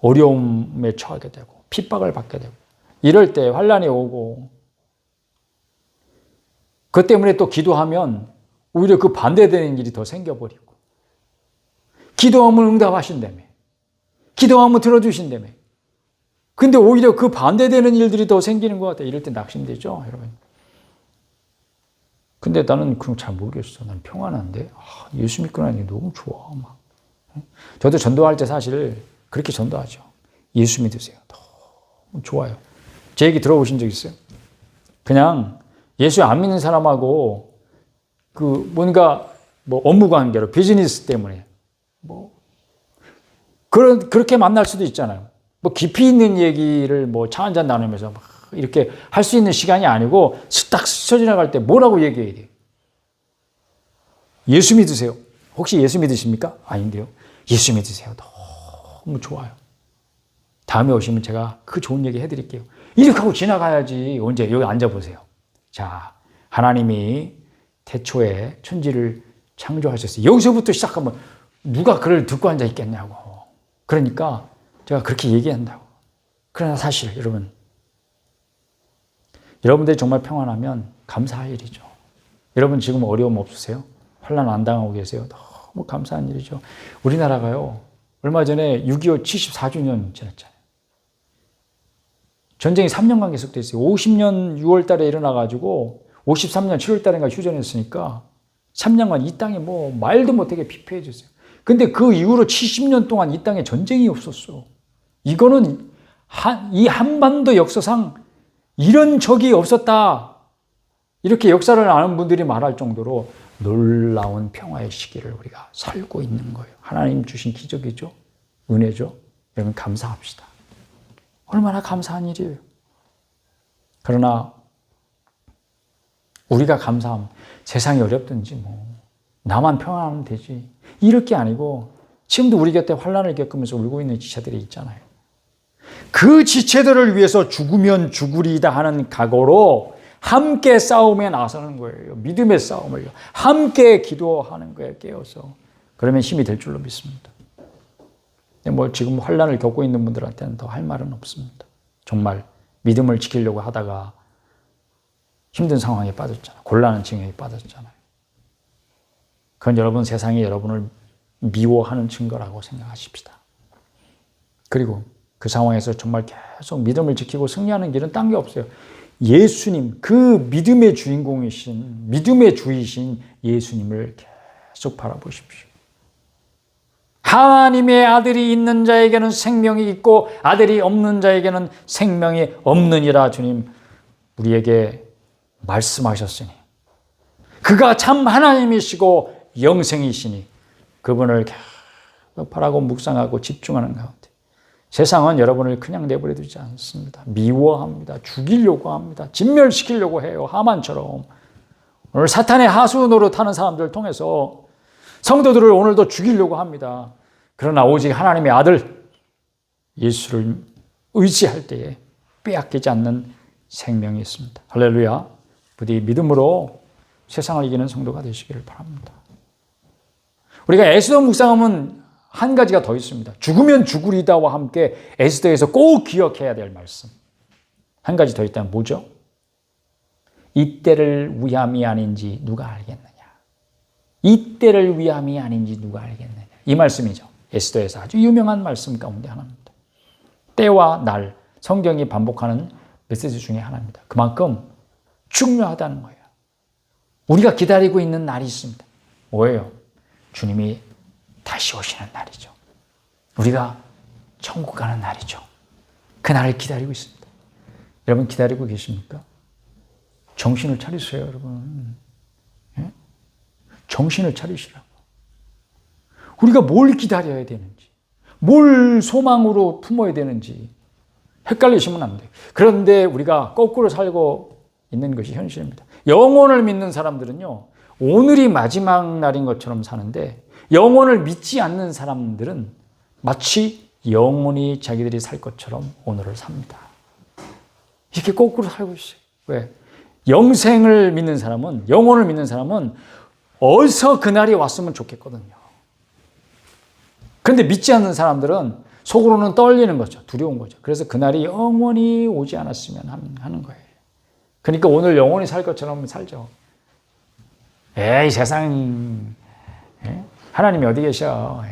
어려움에 처하게 되고 핍박을 받게 되고 이럴 때 환난이 오고, 그 때문에 또 기도하면 오히려 그 반대되는 일이 더 생겨버리고, 기도하면 응답하신다며, 기도하면 들어주신다며, 근데 오히려 그 반대되는 일들이 더 생기는 것 같아요. 이럴 때 낙심되죠, 여러분. 근데 나는 그런 잘 모르겠어. 난 평안한데. 예수 믿고 나니 너무 좋아. 막. 저도 전도할 때 사실 그렇게 전도하죠. 예수 믿으세요. 너무 좋아요. 제 얘기 들어보신 적 있어요? 그냥 예수 안 믿는 사람하고 뭔가 업무 관계로 비즈니스 때문에 그렇게 만날 수도 있잖아요. 깊이 있는 얘기를 차 한잔 나누면서 막 이렇게 할 수 있는 시간이 아니고 딱 스쳐 지나갈 때 뭐라고 얘기해야 돼요? 예수 믿으세요. 혹시 예수 믿으십니까? 아닌데요. 예수 믿으세요. 너무 좋아요. 다음에 오시면 제가 그 좋은 얘기 해드릴게요. 이렇게 하고 지나가야지. 언제? 여기 앉아보세요. 자, 하나님이 태초에 천지를 창조하셨어요. 여기서부터 시작하면 누가 그를 듣고 앉아 있겠냐고. 그러니까 제가 그렇게 얘기한다고. 그러나 사실 여러분들이 정말 평안하면 감사할 일이죠. 여러분 지금 어려움 없으세요? 환난 안 당하고 계세요? 너무 감사한 일이죠. 우리나라가요, 얼마 전에 6.25 74주년 지났잖아요. 전쟁이 3년간 계속됐어요. 50년 6월 달에 일어나가지고 53년 7월 달인가 휴전했으니까 3년간 이 땅이 말도 못하게 피폐해졌어요. 근데 그 이후로 70년 동안 이 땅에 전쟁이 없었어. 이거는 이 한반도 역사상 이런 적이 없었다. 이렇게 역사를 아는 분들이 말할 정도로 놀라운 평화의 시기를 우리가 살고 있는 거예요. 하나님 주신 기적이죠. 은혜죠. 여러분 감사합시다. 얼마나 감사한 일이에요. 그러나 우리가 감사하면 세상이 어렵든지 나만 평안하면 되지. 이렇게 아니고 지금도 우리 곁에 환난을 겪으면서 울고 있는 지체들이 있잖아요. 그 지체들을 위해서 죽으면 죽으리다 하는 각오로 함께 싸움에 나서는 거예요. 믿음의 싸움을요. 함께 기도하는 거예요. 깨어서. 그러면 힘이 될 줄로 믿습니다. 지금 환난을 겪고 있는 분들한테는 더 할 말은 없습니다. 정말 믿음을 지키려고 하다가 힘든 상황에 빠졌잖아요. 곤란한 징역에 빠졌잖아요. 그건 여러분 세상이 여러분을 미워하는 증거라고 생각하십시다. 그리고 그 상황에서 정말 계속 믿음을 지키고 승리하는 길은 딴 게 없어요. 예수님, 그 믿음의 주인공이신, 믿음의 주이신 예수님을 계속 바라보십시오. 하나님의 아들이 있는 자에게는 생명이 있고 아들이 없는 자에게는 생명이 없느니라 주님 우리에게 말씀하셨으니 그가 참 하나님이시고 영생이시니 그분을 계속 바라고 묵상하고 집중하는 가운데 세상은 여러분을 그냥 내버려 두지 않습니다. 미워합니다. 죽이려고 합니다. 진멸시키려고 해요. 하만처럼. 오늘 사탄의 하수 노릇하는 사람들을 통해서 성도들을 오늘도 죽이려고 합니다. 그러나 오직 하나님의 아들 예수를 의지할 때에 빼앗기지 않는 생명이 있습니다. 할렐루야. 부디 믿음으로 세상을 이기는 성도가 되시기를 바랍니다. 우리가 에스더 묵상하면 한 가지가 더 있습니다. 죽으면 죽으리다와 함께 에스더에서 꼭 기억해야 될 말씀. 한 가지 더 있다면 뭐죠? 이때를 위함이 아닌지 누가 알겠느냐. 이때를 위함이 아닌지 누가 알겠느냐. 이 말씀이죠. 에스더에서 아주 유명한 말씀 가운데 하나입니다. 때와 날, 성경이 반복하는 메시지 중에 하나입니다. 그만큼 중요하다는 거예요. 우리가 기다리고 있는 날이 있습니다. 뭐예요? 주님이 다시 오시는 날이죠. 우리가 천국 가는 날이죠. 그 날을 기다리고 있습니다. 여러분 기다리고 계십니까? 정신을 차리세요, 여러분. 예? 정신을 차리시라고. 우리가 뭘 기다려야 되는지, 뭘 소망으로 품어야 되는지 헷갈리시면 안 돼요. 그런데 우리가 거꾸로 살고 있는 것이 현실입니다. 영혼을 믿는 사람들은요, 오늘이 마지막 날인 것처럼 사는데 영혼을 믿지 않는 사람들은 마치 영원히 자기들이 살 것처럼 오늘을 삽니다. 이렇게 거꾸로 살고 있어요. 왜? 영생을 믿는 사람은, 영혼을 믿는 사람은 어디서 그날이 왔으면 좋겠거든요. 그런데 믿지 않는 사람들은 속으로는 떨리는 거죠. 두려운 거죠. 그래서 그날이 영원히 오지 않았으면 하는 거예요. 그러니까 오늘 영원히 살 것처럼 살죠. 에이, 세상, 하나님이 어디 계셔?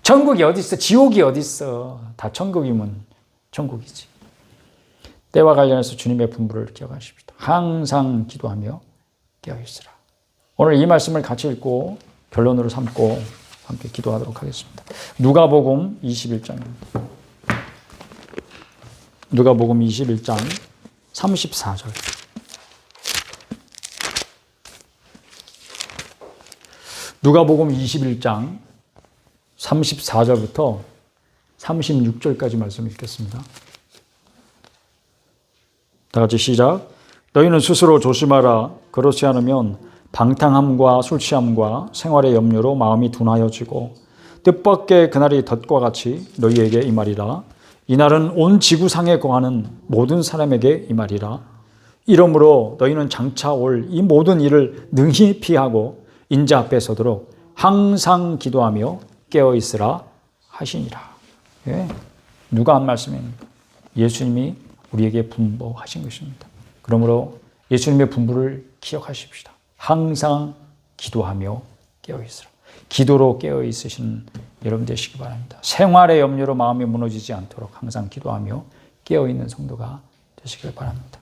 천국이 어디 있어? 지옥이 어디 있어? 다 천국이면 천국이지. 때와 관련해서 주님의 분부를 기억하십시다. 항상 기도하며 깨어있으라. 오늘 이 말씀을 같이 읽고 결론으로 삼고 함께 기도하도록 하겠습니다. 누가복음 21장입니다. 누가복음 21장 34절. 누가복음 21장 34절부터 36절까지 말씀 읽겠습니다. 다 같이 시작. 너희는 스스로 조심하라. 그렇지 않으면 방탕함과 술 취함과 생활의 염려로 마음이 둔하여지고 뜻밖의 그날이 덫과 같이 너희에게 임하리라. 이날은 온 지구상에 거하는 모든 사람에게 임하리라. 이러므로 너희는 장차 올 이 모든 일을 능히 피하고 인자 앞에 서도록 항상 기도하며 깨어있으라 하시니라. 예. 누가 한 말씀입니까? 예수님이 우리에게 분부하신 것입니다. 그러므로 예수님의 분부를 기억하십시다. 항상 기도하며 깨어있으라. 기도로 깨어있으신 여러분 되시기 바랍니다. 생활의 염려로 마음이 무너지지 않도록 항상 기도하며 깨어있는 성도가 되시길 바랍니다.